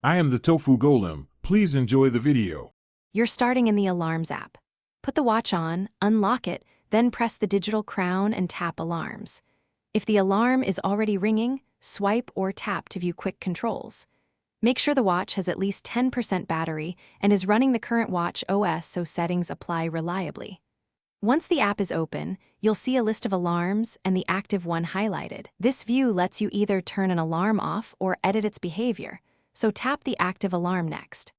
I am the Tofu Golem. Please enjoy the video. You're starting in the Alarms app. Put the watch on, unlock it, then press the digital crown and tap Alarms. If the alarm is already ringing, swipe or tap to view quick controls. Make sure the watch has at least 10% battery and is running the current watch OS so settings apply reliably. Once the app is open, you'll see a list of alarms and the active one highlighted. This view lets you either turn an alarm off or edit its behavior, so tap the active alarm next.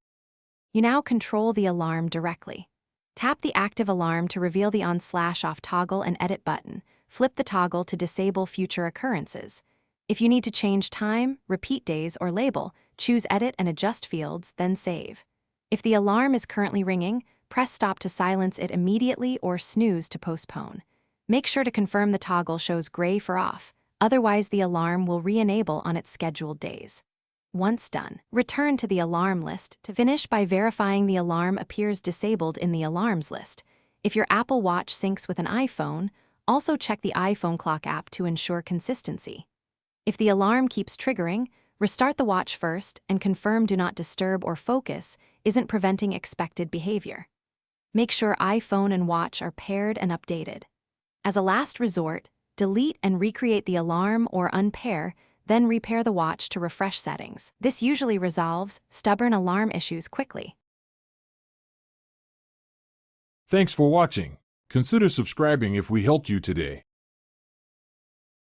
You now control the alarm directly. Tap the active alarm to reveal the on/off toggle and edit button. Flip the toggle to disable future occurrences. If you need to change time, repeat days, or label, choose Edit and Adjust fields, then save. If the alarm is currently ringing, press Stop to silence it immediately or snooze to postpone. Make sure to confirm the toggle shows gray for off, otherwise the alarm will re-enable on its scheduled days. Once done, return to the alarm list to finish by verifying the alarm appears disabled in the alarms list. If your Apple Watch syncs with an iPhone, also check the iPhone clock app to ensure consistency. If the alarm keeps triggering, restart the watch first and confirm Do Not Disturb or Focus isn't preventing expected behavior. Make sure iPhone and watch are paired and updated. As a last resort, delete and recreate the alarm or unpair, then repair the watch to refresh settings. This usually resolves stubborn alarm issues quickly. Thanks for watching. Consider subscribing if we helped you today.